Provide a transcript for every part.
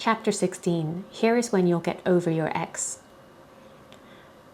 Chapter 16. Here is when you'll get over your ex.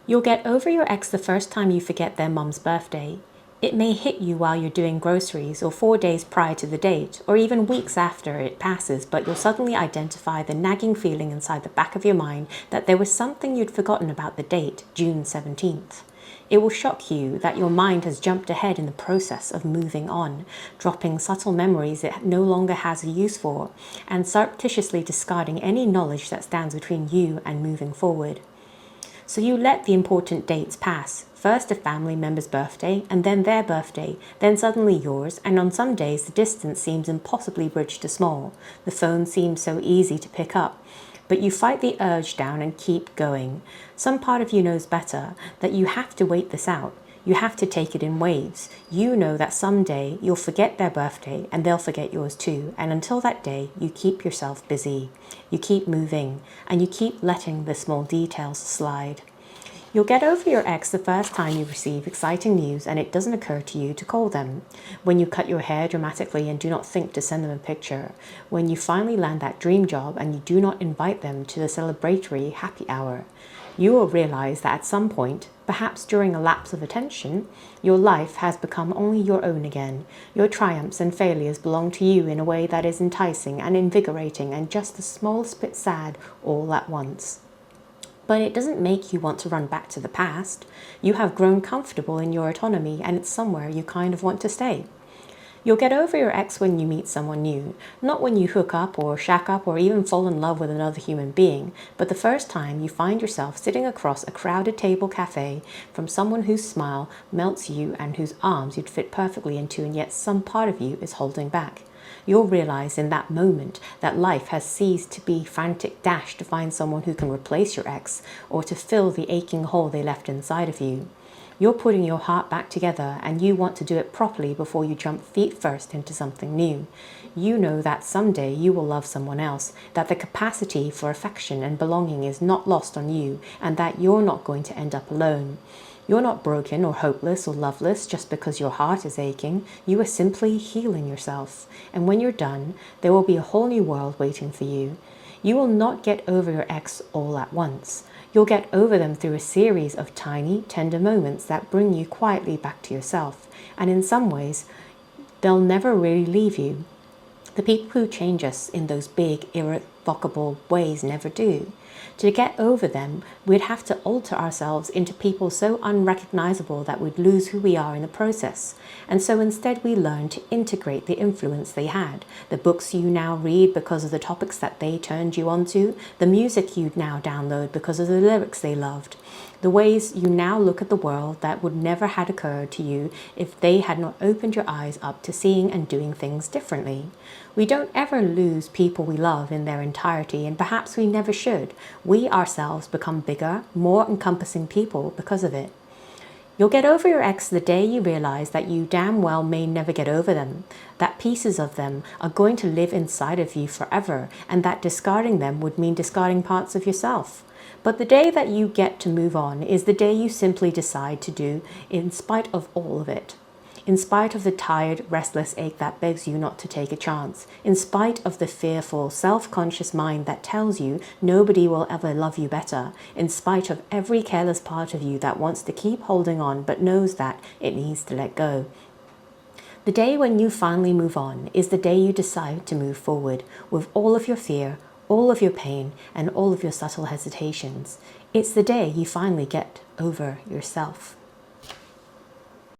You'll get over your ex the first time you forget their mum's birthday. It may hit you while you're doing groceries or 4 days prior to the date, or even weeks after it passes, but you'll suddenly identify the nagging feeling inside the back of your mind that there was something you'd forgotten about the date, June 17th. It will shock you that your mind has jumped ahead in the process of moving on, dropping subtle memories it no longer has a use for, and surreptitiously discarding any knowledge that stands between you and moving forward. So you let the important dates pass, first a family member's birthday, and then their birthday, then suddenly yours, and on some days the distance seems impossibly bridged to small. The phone seems so easy to pick up, but you fight the urge down and keep going. Some part of you knows better, that you have to wait this out. You have to take it in waves. You know that someday you'll forget their birthday and they'll forget yours too. And until that day, you keep yourself busy. You keep moving and you keep letting the small details slide. You'll get over your ex the first time you receive exciting news and it doesn't occur to you to call them. When you cut your hair dramatically and do not think to send them a picture. When you finally land that dream job and you do not invite them to the celebratory happy hour. You will realize that at some point, perhaps during a lapse of attention, your life has become only your own again. Your triumphs and failures belong to you in a way that is enticing and invigorating and just the smallest bit sad all at once. But it doesn't make you want to run back to the past. You have grown comfortable in your autonomy and it's somewhere you kind of want to stay. You'll get over your ex when you meet someone new, not when you hook up or shack up or even fall in love with another human being, but the first time you find yourself sitting across a crowded table cafe from someone whose smile melts you and whose arms you'd fit perfectly into and yet some part of you is holding back. You'll realize in that moment that life has ceased to be frantic dash to find someone who can replace your ex or to fill the aching hole they left inside of you. You're putting your heart back together and you want to do it properly before you jump feet first into something new. You know that someday you will love someone else, that the capacity for affection and belonging is not lost on you, and that you're not going to end up alone. You're not broken or hopeless or loveless just because your heart is aching. You are simply healing yourself. And when you're done, there will be a whole new world waiting for you. You will not get over your ex all at once. You'll get over them through a series of tiny, tender moments that bring you quietly back to yourself. And in some ways, they'll never really leave you. The people who change us in those big, irrevocable ways never do. To get over them, we'd have to alter ourselves into people so unrecognizable that we'd lose who we are in the process. And so instead we learn to integrate the influence they had, the books you now read because of the topics that they turned you onto, the music you'd now download because of the lyrics they loved, the ways you now look at the world that would never have occurred to you if they had not opened your eyes up to seeing and doing things differently. We don't ever lose people we love in their entirety, and perhaps we never should. We ourselves become bigger, more encompassing people because of it. You'll get over your ex the day you realize that you damn well may never get over them, that pieces of them are going to live inside of you forever, and that discarding them would mean discarding parts of yourself. But the day that you get to move on is the day you simply decide to do in spite of all of it. In spite of the tired, restless ache that begs you not to take a chance, in spite of the fearful, self-conscious mind that tells you nobody will ever love you better, in spite of every careless part of you that wants to keep holding on but knows that it needs to let go. The day when you finally move on is the day you decide to move forward with all of your fear, all of your pain, and all of your subtle hesitations. It's the day you finally get over yourself.